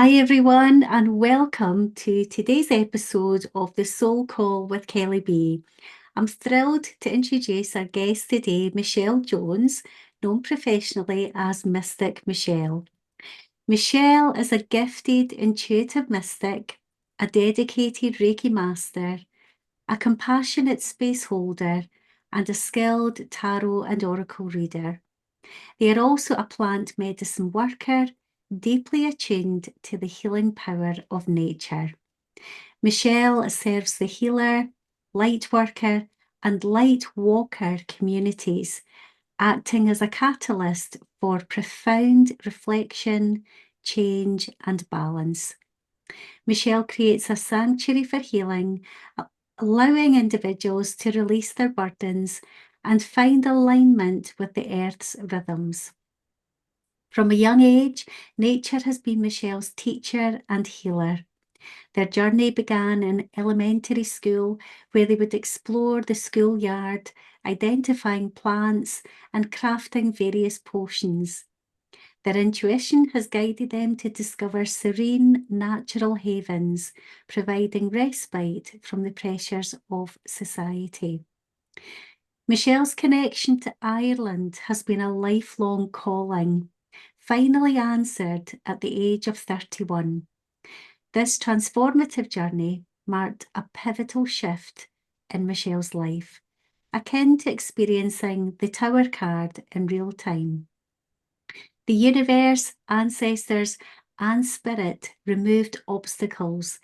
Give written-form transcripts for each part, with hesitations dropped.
Hi, everyone, and welcome to today's episode of the Soul Call with Kelly B. I'm thrilled to introduce our guest today, Michelle Jones, known professionally as Mystic Michelle. Michelle is a gifted, intuitive mystic, a dedicated Reiki Master, a compassionate space holder, and a skilled tarot and oracle reader. They are also a plant medicine worker, deeply attuned to the healing power of nature. Michelle serves the healer, light worker, and light walker communities, acting as a catalyst for profound reflection, change, and balance. Michelle creates a sanctuary for healing, allowing individuals to release their burdens and find alignment with the earth's rhythms. From a young age, nature has been Michelle's teacher and healer. Their journey began in elementary school, where they would explore the schoolyard, identifying plants and crafting various potions. Their intuition has guided them to discover serene, natural havens, providing respite from the pressures of society. Michelle's connection to Ireland has been a lifelong calling, finally answered at the age of 31. This transformative journey marked a pivotal shift in Michelle's life, akin to experiencing the Tower card in real time. The universe, ancestors, and spirit removed obstacles,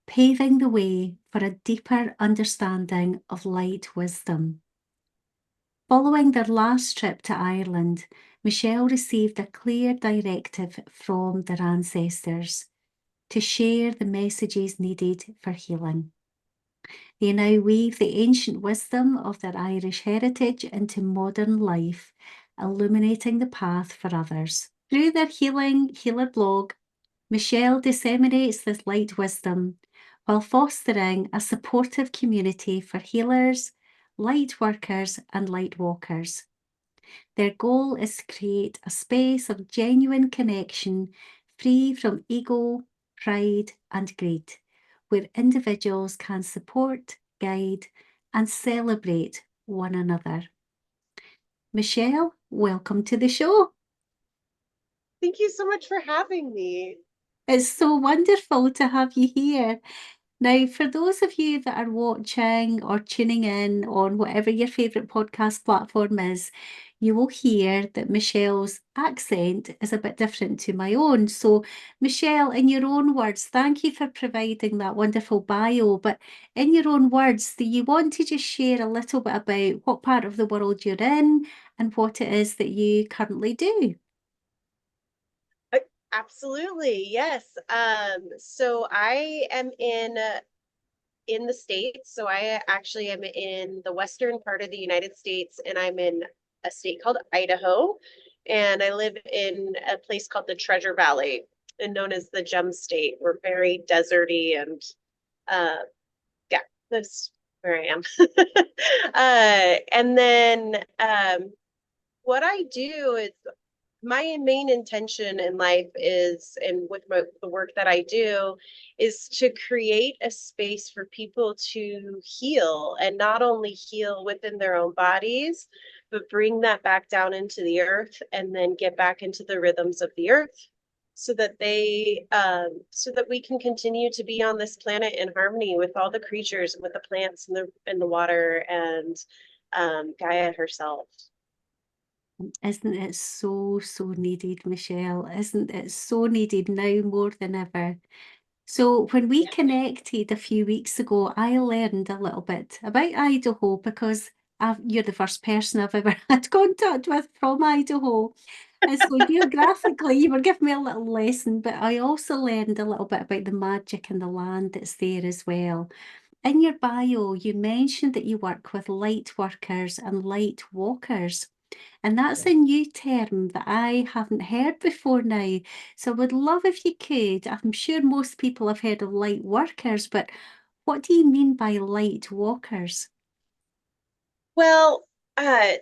paving the way for a deeper understanding of light wisdom. Following their last trip to Ireland, Michelle received a clear directive from their ancestors to share the messages needed for healing. They now weave the ancient wisdom of their Irish heritage into modern life, illuminating the path for others. Through their Healing Healer blog, Michelle disseminates this light wisdom while fostering a supportive community for healers, light workers, and light walkers. Their goal is to create a space of genuine connection, free from ego, pride, and greed, where individuals can support, guide, and celebrate one another. Michelle, welcome to the show. Thank you so much for having me. It's so wonderful to have you here. Now, for those of you that are watching or tuning in on whatever your favourite podcast platform is, you will hear that Michelle's accent is a bit different to my own. So, Michelle, in your own words, thank you for providing that wonderful bio. But in your own words, do you want to just share a little bit about what part of the world you're in and what it is that you currently do? Uh, Absolutely, yes. So I am in the States. So I actually am in the western part of the United States, and I'm in a state called Idaho, and I live in a place called the Treasure Valley, and known as the Gem State. We're very deserty, and uh, yeah, that's where I am. And then what I do is my main intention in life is, and with the work that I do, is to create a space for people to heal, and not only heal within their own bodies, but bring that back down into the earth and then get back into the rhythms of the earth so that so that we can continue to be on this planet in harmony with all the creatures and with the plants and the water and Gaia herself. Isn't it so, so needed, Michelle? Isn't it so needed now more than ever? So, when we Yeah. connected a few weeks ago, I learned a little bit about Idaho because you're the first person I've ever had contact with from Idaho. And so, geographically, you were giving me a little lesson, but I also learned a little bit about the magic and the land that's there as well. In your bio, you mentioned that you work with light workers and light walkers. And that's a new term that I haven't heard before now. So I would love if you could. I'm sure most people have heard of light workers, but what do you mean by light walkers? Well, uh,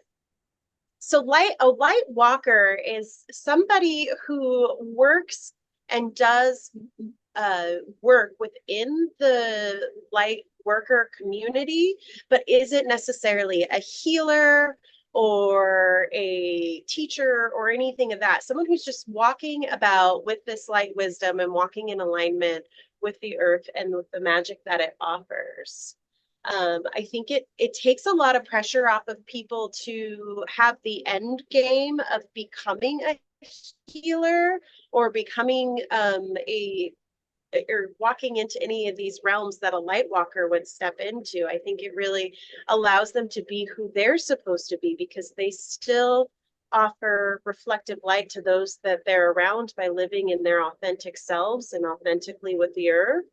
so a light walker is somebody who works and does work within the light worker community, but isn't necessarily a healer or a teacher or anything of that. Someone who's just walking about with this light wisdom and walking in alignment with the earth and with the magic that it offers. I think it takes a lot of pressure off of people to have the end game of becoming a healer or becoming a or walking into any of these realms that a light walker would step into. I think it really allows them to be who they're supposed to be, because they still offer reflective light to those that they're around by living in their authentic selves and authentically with the earth,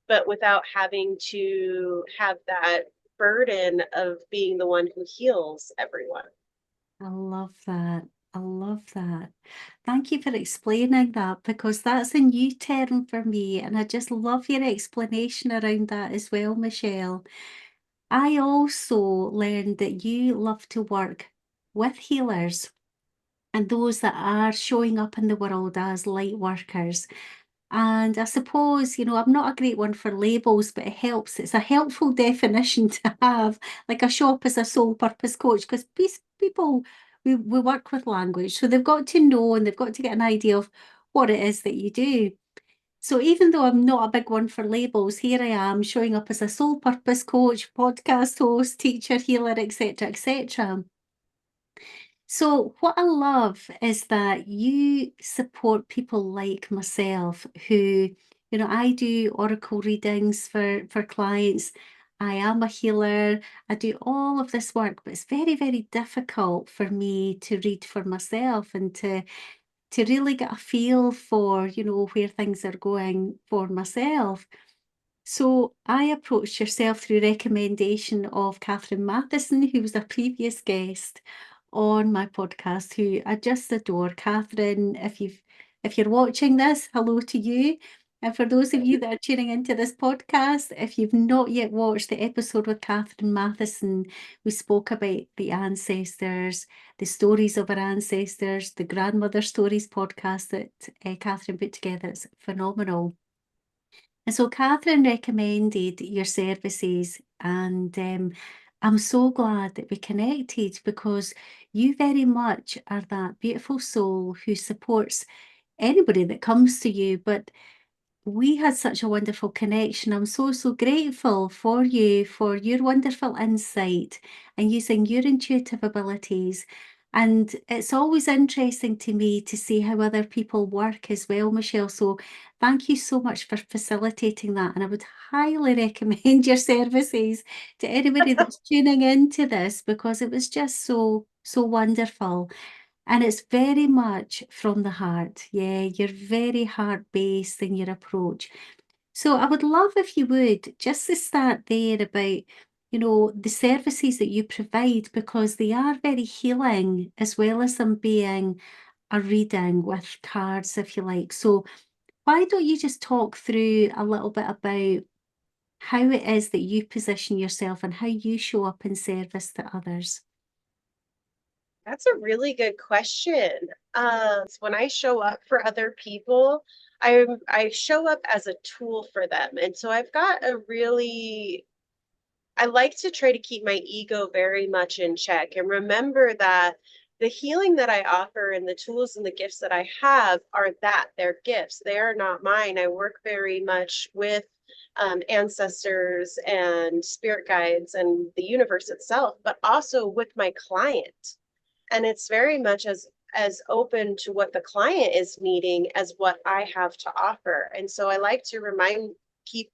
but without having to have that burden of being the one who heals everyone. I love that. I love that. Thank you for explaining that, because that's a new term for me, and I just love your explanation around that as well, Michelle. I also learned that you love to work with healers and those that are showing up in the world as light workers. And I suppose, I'm not a great one for labels, but it helps. It's a helpful definition to have, like I show up as a soul purpose coach, because people, we work with language. So they've got to know and they've got to get an idea of what it is that you do. So even though I'm not a big one for labels, here I am showing up as a soul purpose coach, podcast host, teacher, healer, etc., etc. So what I love is that you support people like myself who, I do oracle readings for clients. I am a healer. I do all of this work, but it's very, very difficult for me to read for myself and to really get a feel for, where things are going for myself. So I approached yourself through recommendation of Catherine Matheson, who was a previous guest on my podcast, who I just adore. Catherine, if you're watching this, hello to you. And for those of you that are tuning into this podcast, if you've not yet watched the episode with Catherine Matheson, we spoke about the ancestors, the stories of our ancestors, the grandmother stories podcast that Catherine put together. It's phenomenal. And so Catherine recommended your services, and I'm so glad that we connected, because you very much are that beautiful soul who supports anybody that comes to you. But we had such a wonderful connection. I'm so, so grateful for you, for your wonderful insight and using your intuitive abilities. And it's always interesting to me to see how other people work as well, Michelle. So thank you so much for facilitating that. And I would highly recommend your services to anybody that's tuning into this, because it was just so, so wonderful. And it's very much from the heart. Yeah, you're very heart-based in your approach. So I would love if you would just to start there about, the services that you provide, because they are very healing as well as them being a reading with cards, if you like. So why don't you just talk through a little bit about how it is that you position yourself and how you show up in service to others? That's a really good question. When I show up for other people, I show up as a tool for them. And so I like to try to keep my ego very much in check and remember that the healing that I offer and the tools and the gifts that I have are that they're gifts. They are not mine. I work very much with ancestors and spirit guides and the universe itself, but also with my client, and it's very much as open to what the client is needing as what I have to offer. And so I like to keep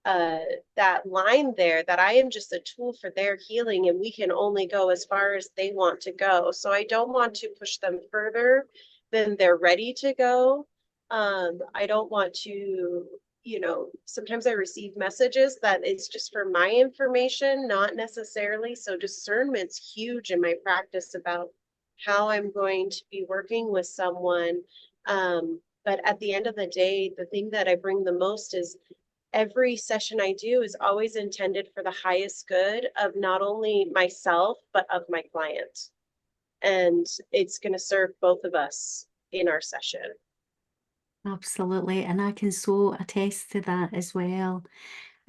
uh that line there, that I am just a tool for their healing and we can only go as far as they want to go. So I don't want to push them further than they're ready to go. I don't want to, sometimes I receive messages that it's just for my information, not necessarily. So discernment's huge in my practice about how I'm going to be working with someone. But at the end of the day, the thing that I bring the most is every session I do is always intended for the highest good of not only myself, but of my client. And it's going to serve both of us in our session. Absolutely. And I can so attest to that as well.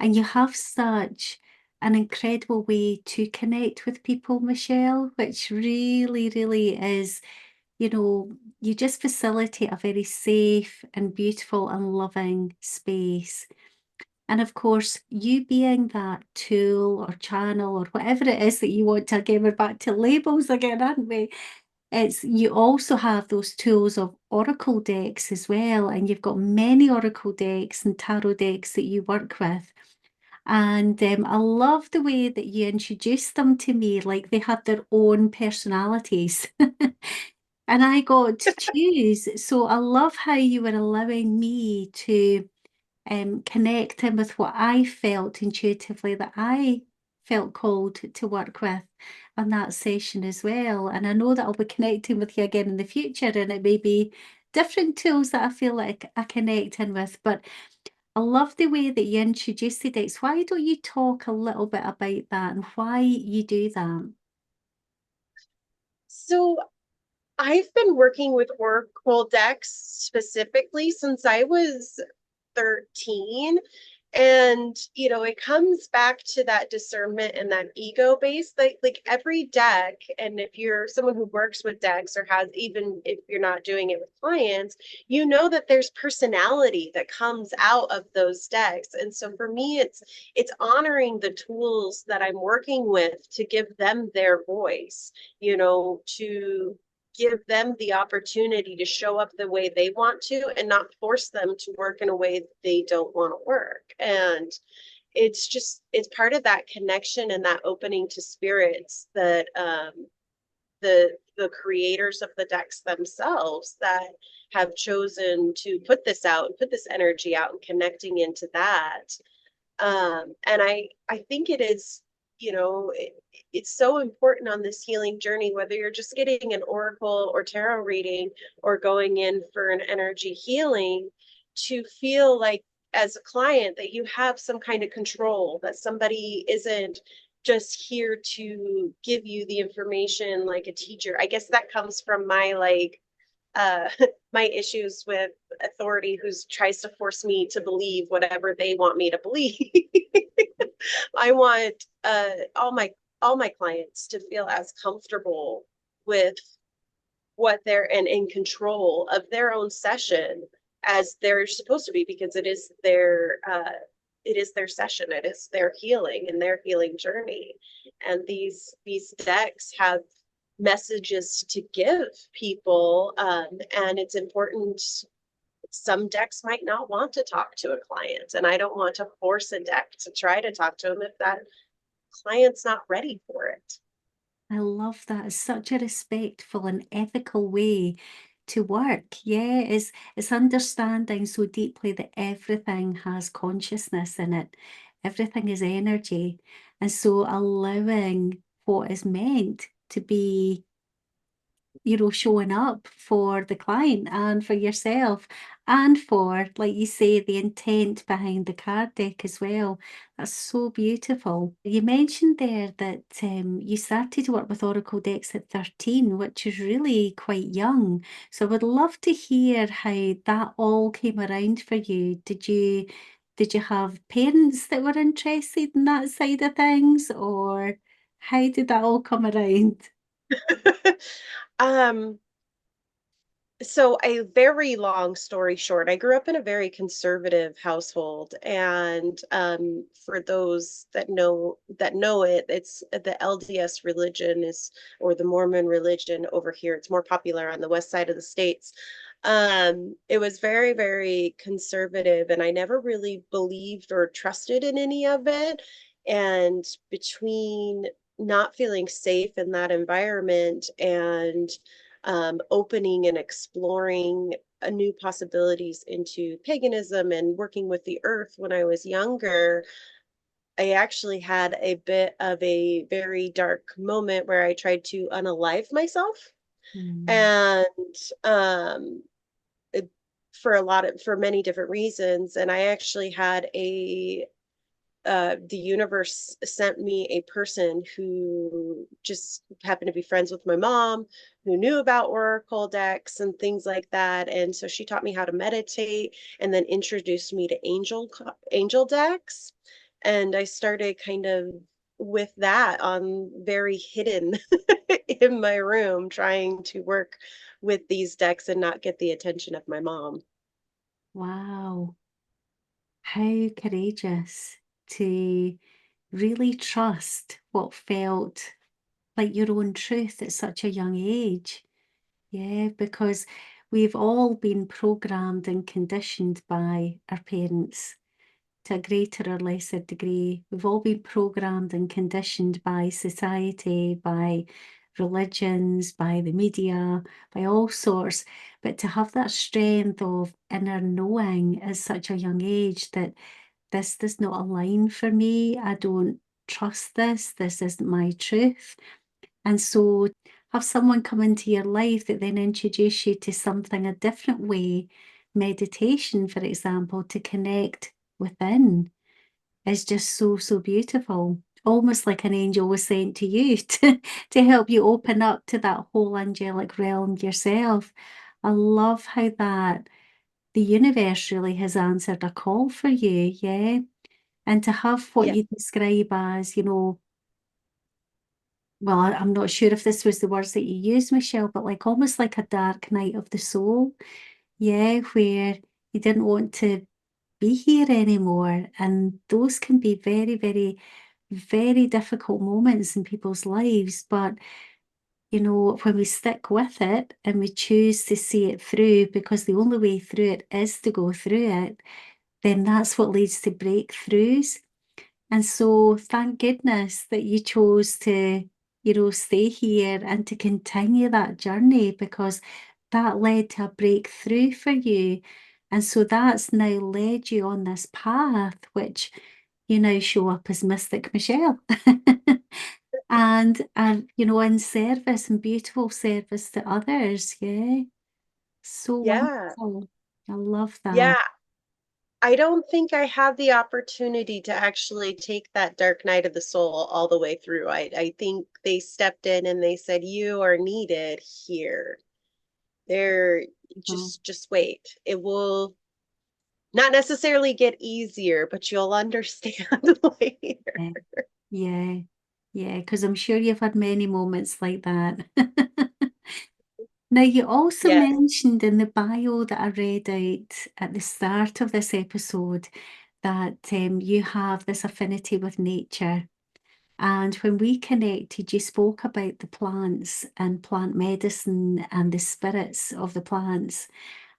And you have such an incredible way to connect with people, Michelle, which really, really is, you know, you just facilitate a very safe and beautiful and loving space. And of course, you being that tool or channel or whatever it is that you want to, again, we're back to labels again, aren't we? It's you also have those tools of oracle decks as well, and you've got many oracle decks and tarot decks that you work with. And I love the way that you introduced them to me, like they had their own personalities. And I got to choose. So I love how you were allowing me to connect in with what I felt intuitively that I felt called to work with on that session as well. And I know that I'll be connecting with you again in the future, and it may be different tools that I feel like I connect in with. But I love the way that you introduce the decks. Why don't you talk a little bit about that and why you do that? So I've been working with Oracle decks specifically since I was 13. And, it comes back to that discernment and that ego base, like every deck. And if you're someone who works with decks or has, even if you're not doing it with clients, you know that there's personality that comes out of those decks. And so for me, it's honoring the tools that I'm working with to give them their voice, to give them the opportunity to show up the way they want to and not force them to work in a way they don't want to work. And it's part of that connection and that opening to spirits that the creators of the decks themselves that have chosen to put this out and put this energy out and connecting into that. And I think it is, it's so important on this healing journey, whether you're just getting an oracle or tarot reading or going in for an energy healing, to feel like as a client that you have some kind of control, that somebody isn't just here to give you the information like a teacher. I guess that comes from my uh my issues with authority who tries to force me to believe whatever they want me to believe. I want all my clients to feel as comfortable with what they're and in control of their own session as they're supposed to be, because it is their session, it is their healing and their healing journey. And these decks have messages to give people, and it's important. Some decks might not want to talk to a client, and I don't want to force a deck to try to talk to them if that client's not ready for it. I love that. It's such a respectful and ethical way to work. Yeah, it's understanding so deeply that everything has consciousness in it. Everything is energy. And so allowing what is meant to be, showing up for the client and for yourself and for, like you say, the intent behind the card deck as well. That's so beautiful. You mentioned there that you started to work with Oracle decks at 13, which is really quite young. So I would love to hear how that all came around for you. Did you have parents that were interested in that side of things, or how did that all come around? um So, a very long story short, I grew up in a very conservative household, and for those that know it, it's the LDS religion is, or the Mormon religion over here. It's more popular on the west side of the states. It was very, very conservative, and I never really believed or trusted in any of it. And between not feeling safe in that environment and opening and exploring new possibilities into paganism and working with the earth when I was younger, I actually had a bit of a very dark moment where I tried to unalive myself. Mm, And um, it- for many different reasons. And I actually had the universe sent me a person who just happened to be friends with my mom, who knew about oracle decks and things like that. And so she taught me how to meditate, and then introduced me to angel decks. And I started kind of with that on very hidden in my room, trying to work with these decks and not get the attention of my mom. Wow. How courageous to really trust what felt like your own truth at such a young age. Yeah, because we've all been programmed and conditioned by our parents to a greater or lesser degree. We've all been programmed and conditioned by society, by religions, by the media, by all sorts. But to have that strength of inner knowing at such a young age that this does not align for me, I don't trust this isn't my truth. And so have someone come into your life that then introduce you to something a different way, meditation, for example, to connect within is just so, so beautiful. Almost like an angel was sent to you to help you open up to that whole angelic realm yourself. I love how that the universe really has answered a call for you, yeah. And to have what Yeah. you describe as, well, I'm not sure if this was the words that you used, Michelle, but like almost like a dark night of the soul. Yeah, where you didn't want to be here anymore. And those can be very, very, very difficult moments in people's lives. But, when we stick with it and we choose to see it through, because the only way through it is to go through it, then that's what leads to breakthroughs. And so thank goodness that you chose to, stay here and to continue that journey because that led to a breakthrough for you. And so that's now led you on this path, which you now show up as Mystic Michelle. And in service and beautiful service to others. Yeah. So Yeah. wonderful. I love that. Yeah. I don't think I had the opportunity to actually take that dark night of the soul all the way through. I think they stepped in and they said, "You are needed here. There, Oh, just wait. It will not necessarily get easier, but you'll understand later." yeah. Yeah. Yeah, because I'm sure you've had many moments like that. Now, you also Yes. mentioned in the bio that I read out at the start of this episode that you have this affinity with nature. And when we connected, you spoke about the plants and plant medicine and the spirits of the plants.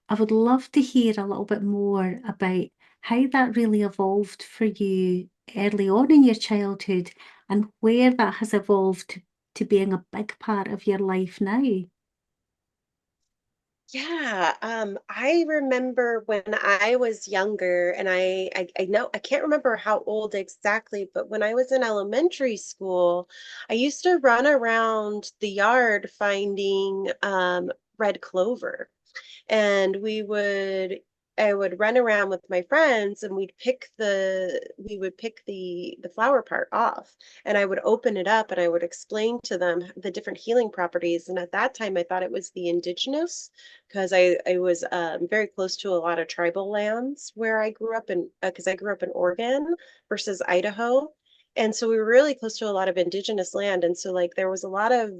I would love to hear a little bit more about how that really evolved for you early on in your childhood and where that has evolved to being a big part of your life now. Yeah, I remember when I was younger, and I know I can't remember how old exactly, but when I was in elementary school, I used to run around the yard finding red clover, and I would run around with my friends, and we would pick the flower part off, and I would open it up and I would explain to them the different healing properties. And at that time I thought it was the indigenous, because I was very close to a lot of tribal lands where I grew up in, because I grew up in Oregon versus Idaho. And so we were really close to a lot of indigenous land. And so like there was a lot of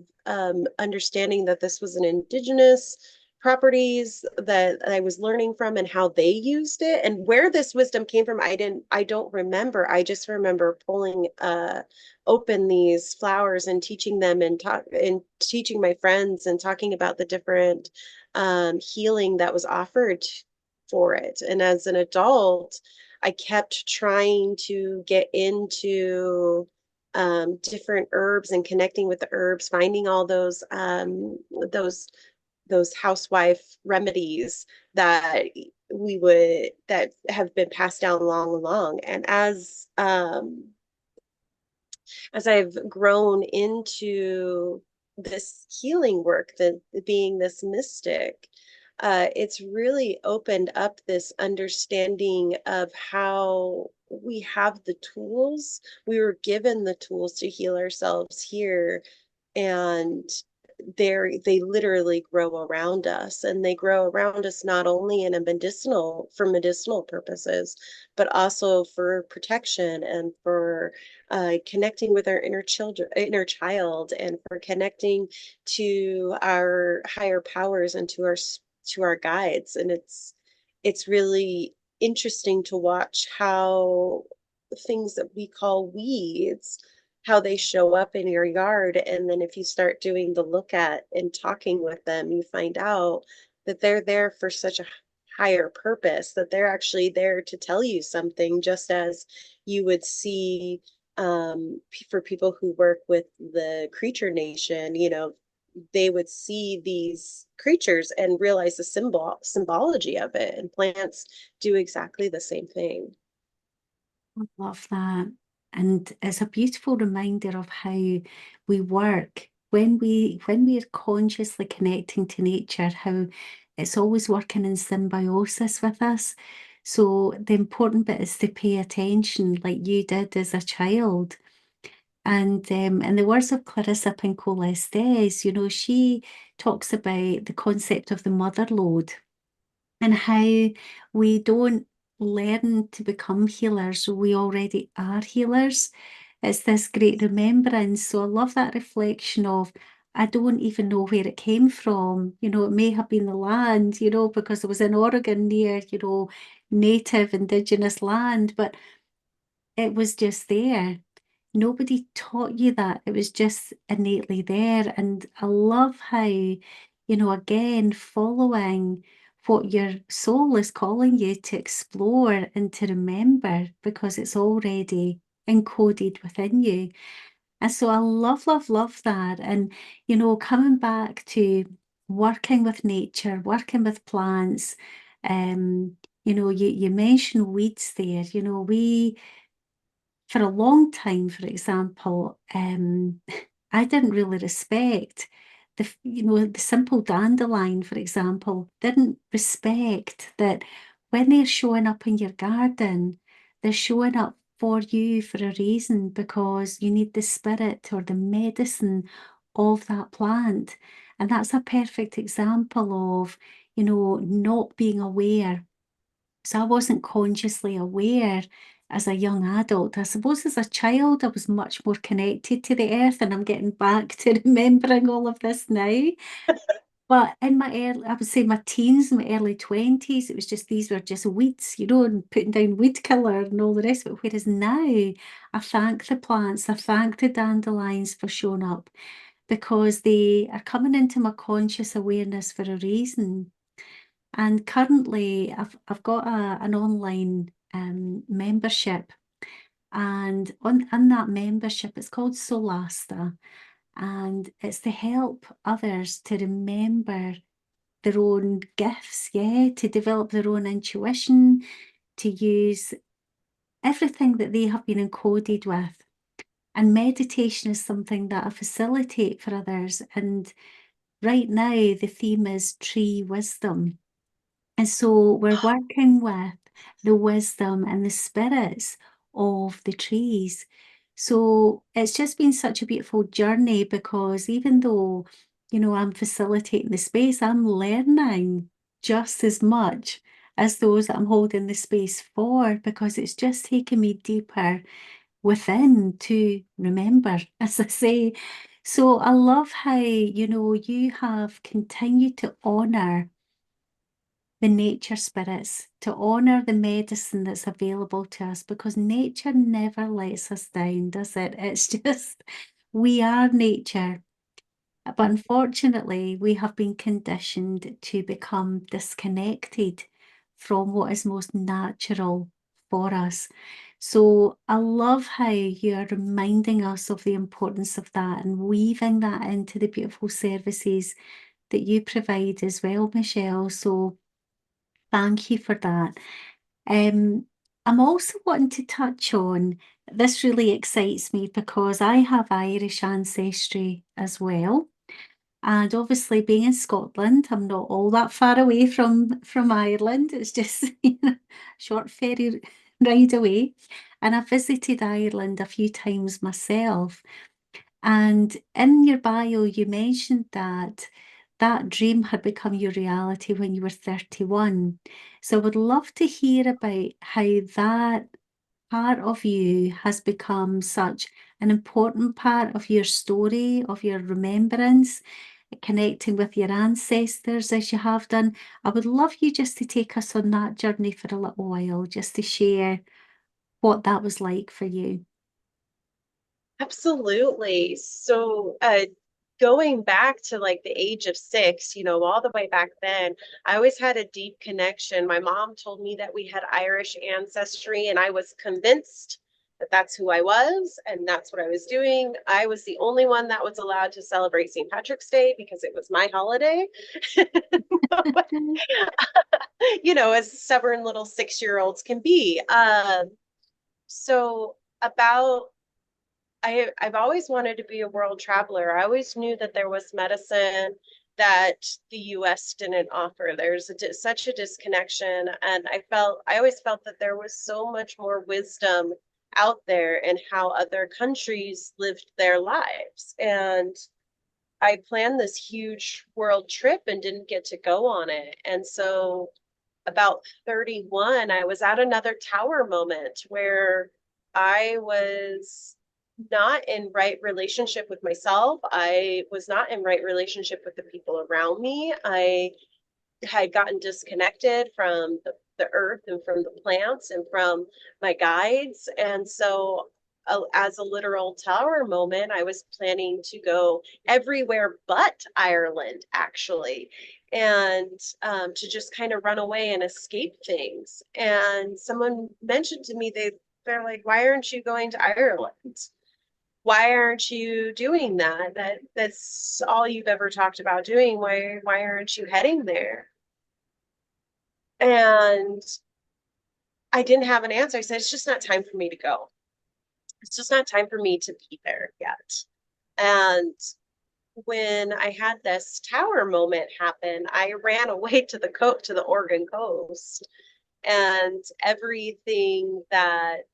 understanding that this was an indigenous properties that I was learning from and how they used it. And where this wisdom came from, I don't remember. I just remember pulling open these flowers and teaching them and teaching my friends and talking about the different healing that was offered for it. And as an adult, I kept trying to get into different herbs and connecting with the herbs, finding all those those housewife remedies that that have been passed down long. And as I've grown into this healing work, the being this mystic, it's really opened up this understanding of how we have the tools. We were given the tools to heal ourselves here, and they literally grow around us, and they grow around us not only in a medicinal for medicinal purposes, but also for protection and for connecting with our inner child, and for connecting to our higher powers and to to our guides. And it's really interesting to watch how things that we call weeds, how they show up in your yard. And then if you start doing the look at and talking with them, you find out that they're there for such a higher purpose, that they're actually there to tell you something, just as you would see for people who work with the creature nation, they would see these creatures and realize the symbology of it. And plants do exactly the same thing. I love that. And it's a beautiful reminder of how we work when we are consciously connecting to nature, how it's always working in symbiosis with us. So the important bit is to pay attention like you did as a child. And in the words of Clarissa Pinkola Estes, she talks about the concept of the mother lode and how we don't learn to become healers, we already are healers. It's this great remembrance. So I love that reflection of, I don't even know where it came from. It may have been the land, because it was in Oregon near, native indigenous land, but it was just there. Nobody taught you that. It was just innately there. And I love how, again, following what your soul is calling you to explore and to remember because it's already encoded within you. And so I love, love, love that. And, coming back to working with nature, working with plants, you mentioned weeds there. We for a long time, for example, I didn't really respect the simple dandelion, for example, didn't respect that when they're showing up in your garden, they're showing up for you for a reason because you need the spirit or the medicine of that plant. And that's a perfect example of, not being aware. So I wasn't consciously aware as a young adult. I suppose as a child, I was much more connected to the earth, and I'm getting back to remembering all of this now. But in my early, I would say my teens, my early 20s, it was just these were just weeds, and putting down weed killer and all the rest of it. Whereas now, I thank the plants, I thank the dandelions for showing up because they are coming into my conscious awareness for a reason. And currently, I've got an online membership, and on that membership, it's called Solasta, and it's to help others to remember their own gifts, yeah, to develop their own intuition, to use everything that they have been encoded with. And meditation is something that I facilitate for others. And right now, the theme is tree wisdom. And so we're working with the wisdom and the spirits of the trees. So it's just been such a beautiful journey because even though, I'm facilitating the space, I'm learning just as much as those that I'm holding the space for because it's just taken me deeper within to remember, as I say. So I love how, you have continued to honor the nature spirits, to honor the medicine that's available to us because nature never lets us down, does it? It's just, we are nature. But unfortunately, we have been conditioned to become disconnected from what is most natural for us. So I love how you are reminding us of the importance of that and weaving that into the beautiful services that you provide as well, Michelle. So thank you for that. Um, I'm also wanting to touch on this really excites me because I have Irish ancestry as well. And obviously being in Scotland, I'm not all that far away from Ireland. It's just, short ferry ride away. And I visited Ireland a few times myself. And in your bio, you mentioned that that dream had become your reality when you were 31. So I would love to hear about how that part of you has become such an important part of your story, of your remembrance, connecting with your ancestors as you have done. I would love you just to take us on that journey for a little while, just to share what that was like for you. Absolutely. So, going back to like the age of 6, all the way back then, I always had a deep connection. My mom told me that we had Irish ancestry, and I was convinced that that's who I was and that's what I was doing. I was the only one that was allowed to celebrate St. Patrick's Day because it was my holiday. As stubborn little 6-year-olds can be. So about I've always wanted to be a world traveler. I always knew that there was medicine that the US didn't offer. There's such a disconnection. And I always felt that there was so much more wisdom out there in how other countries lived their lives. And I planned this huge world trip and didn't get to go on it. And so about 31, I was at another tower moment where I was not in right relationship with myself. I was not in right relationship with the people around me. I had gotten disconnected from the earth and from the plants and from my guides. And so, as a literal tower moment, I was planning to go everywhere but Ireland, actually, and to just kind of run away and escape things. And someone mentioned to me, they're like, "Why aren't you going to Ireland? Why aren't you doing that? That's all you've ever talked about doing. Why aren't you heading there?" And I didn't have an answer. I said, it's just not time for me to go. It's just not time for me to be there yet. And when I had this tower moment happen, I ran away to the Oregon coast, and everything that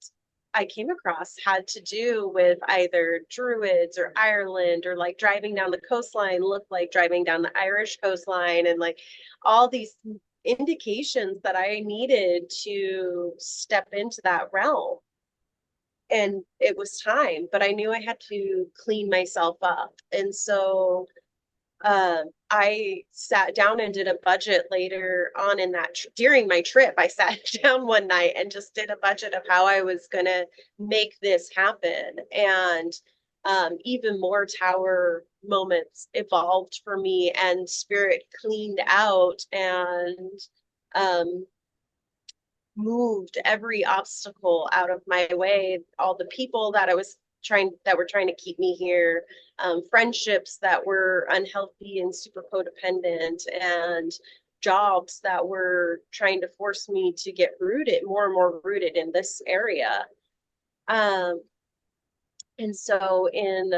I came across had to do with either druids or Ireland, or like driving down the coastline looked like driving down the Irish coastline, and like all these indications that I needed to step into that realm. And it was time, but I knew I had to clean myself up. And so I sat down and did a budget later on in during my trip. I sat down one night and just did a budget of how I was going to make this happen. And even more tower moments evolved for me, and spirit cleaned out and um, moved every obstacle out of my way. All the people that were trying to keep me here, friendships that were unhealthy and super codependent, and jobs that were trying to force me to get rooted, more and more rooted in this area. And so in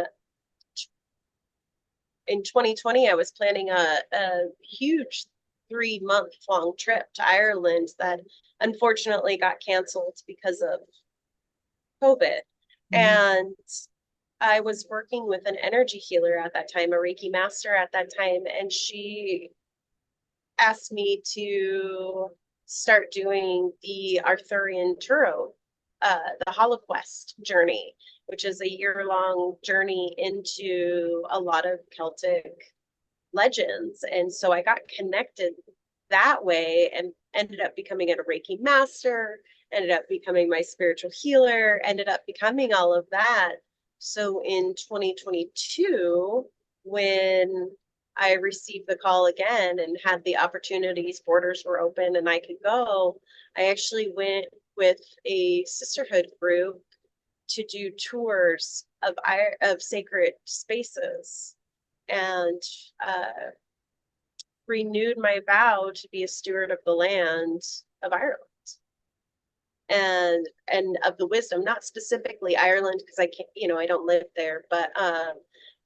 2020, I was planning a huge 3-month long trip to Ireland that unfortunately got canceled because of COVID. Mm. And I was working with an energy healer at that time, a Reiki Master at that time, and she asked me to start doing the Arthurian Tarot, the HoloQuest journey, which is a year-long journey into a lot of Celtic legends. And so I got connected that way and ended up becoming a Reiki Master, ended up becoming my spiritual healer, ended up becoming all of that. So in 2022, when I received the call again and had the opportunities, borders were open and I could go, I actually went with a sisterhood group to do tours of sacred spaces, and renewed my vow to be a steward of the land of Ireland and of the wisdom, not specifically Ireland because I can't, I don't live there, but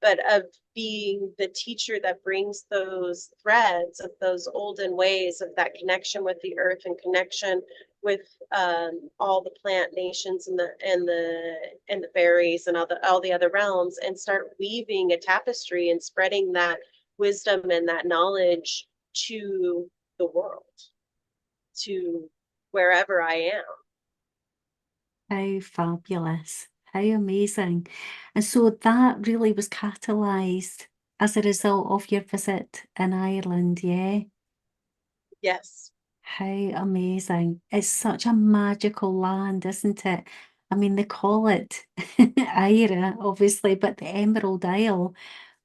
but of being the teacher that brings those threads of those olden ways of that connection with the earth and connection with all the plant nations and the fairies and all the other realms, and start weaving a tapestry and spreading that wisdom and that knowledge to the world, to wherever I am. How fabulous. How amazing. And so that really was catalyzed as a result of your visit in Ireland, yeah? Yes. How amazing. It's such a magical land, isn't it? I mean, they call it Ira, obviously, but the Emerald Isle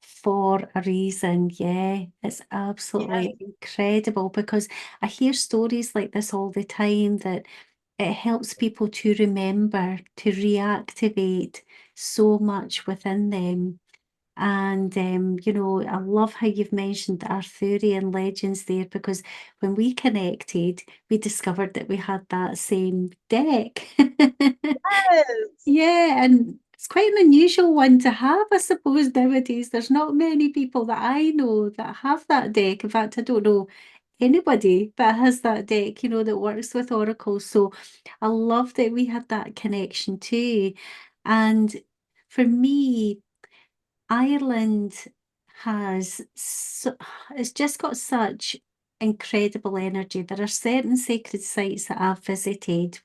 for a reason. Yeah, it's Yes. absolutely incredible because I hear stories like this all the time that it helps people to remember, to reactivate so much within them. And, I love how you've mentioned the Arthurian legends there because when we connected, we discovered that we had that same deck. Yes. Yeah, and it's quite an unusual one to have, I suppose, nowadays. There's not many people that I know that have that deck. In fact, I don't know anybody that has that deck, that works with oracles. So I love that we had that connection too. And for me, Ireland it's just got such incredible energy. There are certain sacred sites that I've visited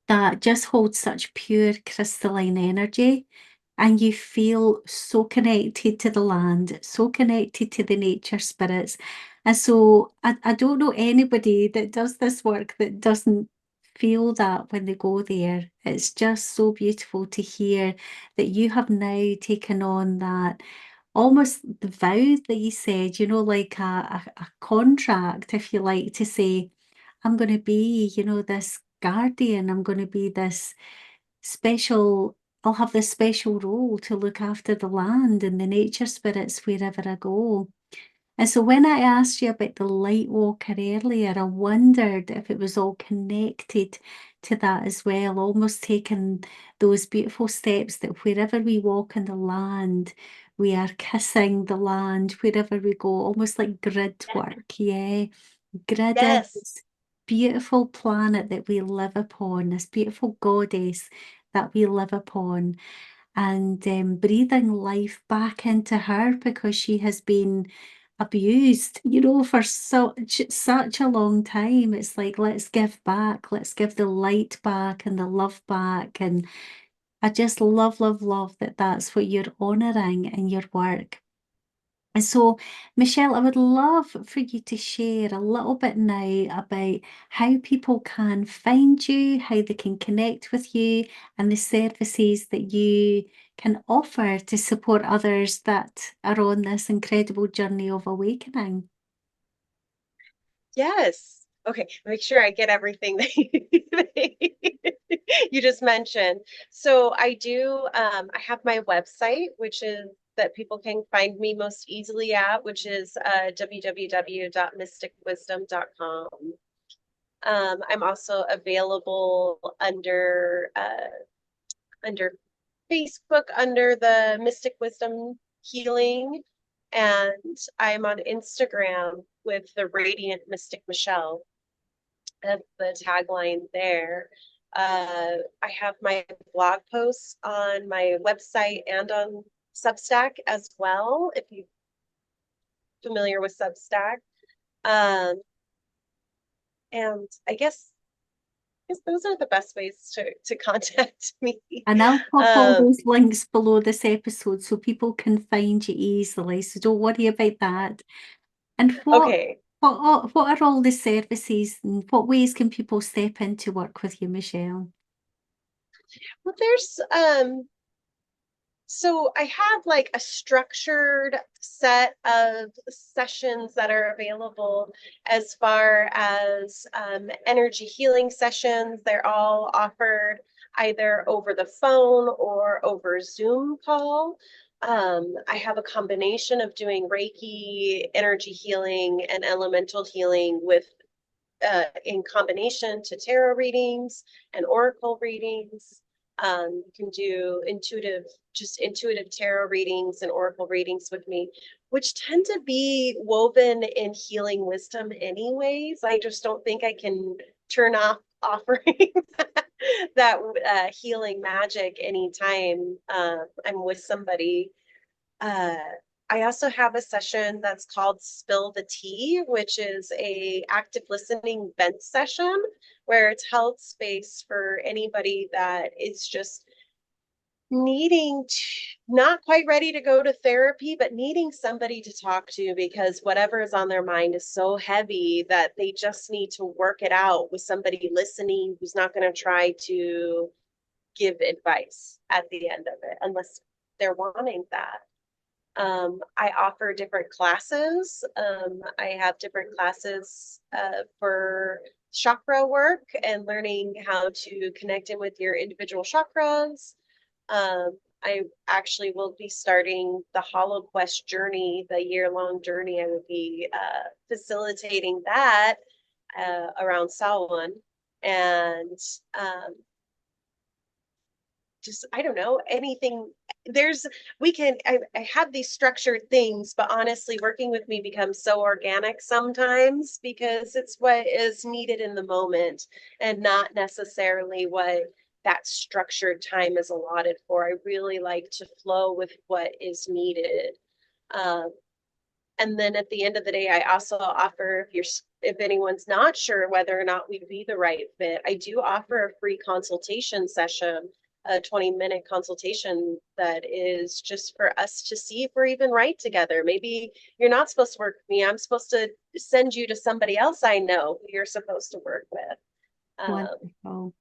that just hold such pure crystalline energy, and you feel so connected to the land, so connected to the nature spirits. And so I don't know anybody that does this work that doesn't feel that when they go there. It's just so beautiful to hear that you have now taken on that almost the vow that you said, like a contract, if you like, to say, I'm going to be, this guardian. I'm going to be this special, I'll have this special role to look after the land and the nature spirits wherever I go. And so when I asked you about the light walker earlier, I wondered if it was all connected to that as well, almost taking those beautiful steps that wherever we walk in the land, we are kissing the land wherever we go, almost like grid work, yeah. Grid is Yes. this beautiful planet that we live upon, this beautiful goddess that we live upon, and breathing life back into her because she has been abused, for such a long time. It's like, let's give back, let's give the light back and the love back. And I just love, love, love that that's what you're honoring in your work. And so, Michelle, I would love for you to share a little bit now about how people can find you, how they can connect with you, and the services that you can offer to support others that are on this incredible journey of awakening. Yes. Okay, make sure I get everything that you just mentioned. So I have my website, which is that people can find me most easily at, which is www.mysticwisdom.com. I'm also available under Facebook under the Mystic Wisdom Healing, and I'm on Instagram with the Radiant Mystic Michelle. That's the tagline there. I have my blog posts on my website and on Substack as well, if you're familiar with Substack. Um, and I guess those are the best ways to contact me. And I'll pop all Um, those links below this episode so people can find you easily. So don't worry about that. And okay. what are all the services and what ways can people step in to work with you, Michelle? Well, so I have like a structured set of sessions that are available as far as energy healing sessions. They're all offered either over the phone or over Zoom call. I have a combination of doing Reiki, energy healing, and elemental healing with in combination to tarot readings and oracle readings. You can do intuitive tarot readings and oracle readings with me, which tend to be woven in healing wisdom anyways. I just don't think I can turn off offering that healing magic anytime I'm with somebody. uh, I also have a session that's called Spill the Tea, which is a active listening vent session where it's held space for anybody that is just needing to, not quite ready to go to therapy, but needing somebody to talk to because whatever is on their mind is so heavy that they just need to work it out with somebody listening who's not going to try to give advice at the end of it unless they're wanting that. I offer different classes. I have different classes for chakra work and learning how to connect in with your individual chakras. I actually will be starting the Hollow Quest journey, the year-long journey. I will be facilitating that around Samhain, and um, just I don't know anything. There's we can I have these structured things, but honestly working with me becomes so organic sometimes because it's what is needed in the moment and not necessarily what that structured time is allotted for. I really like to flow with what is needed. um, and then at the end of the day, I also offer if anyone's not sure whether or not we'd be the right fit, I do offer a free consultation session, a 20-minute consultation that is just for us to see if we're even right together. Maybe you're not supposed to work with me. I'm supposed to send you to somebody else I know who you're supposed to work with. Wonderful.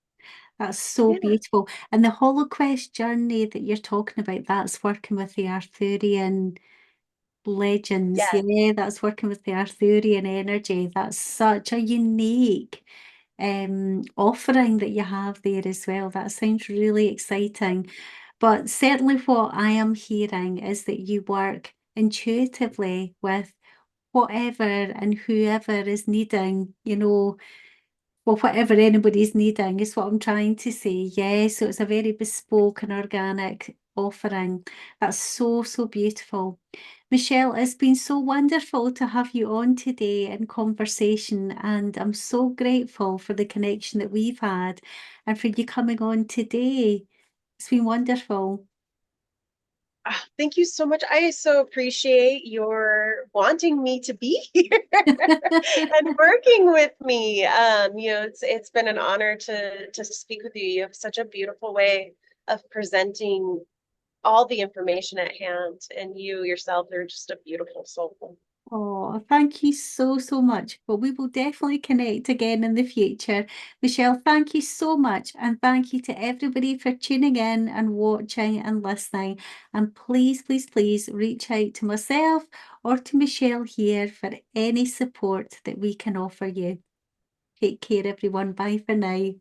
That's so Yeah. beautiful. And the Holoquest journey that you're talking about, that's working with the Arthurian legends. Yes. Yeah, that's working with the Arthurian energy. That's such a unique offering that you have there as well. That sounds really exciting. But certainly what I am hearing is that you work intuitively with whatever and whoever is needing, well, whatever anybody's needing is what I'm trying to say. Yeah, so it's a very bespoke and organic offering. That's so, so beautiful. Michelle, it's been so wonderful to have you on today in conversation, and I'm so grateful for the connection that we've had and for you coming on today. It's been wonderful. Thank you so much. I so appreciate your wanting me to be here and working with me. It's been an honor to speak with you. You have such a beautiful way of presenting all the information at hand, and you yourself are just a beautiful soul. Oh, thank you so, so much. Well, we will definitely connect again in the future. Michelle, thank you so much. And thank you to everybody for tuning in and watching and listening. And please, please, please reach out to myself or to Michelle here for any support that we can offer you. Take care, everyone. Bye for now.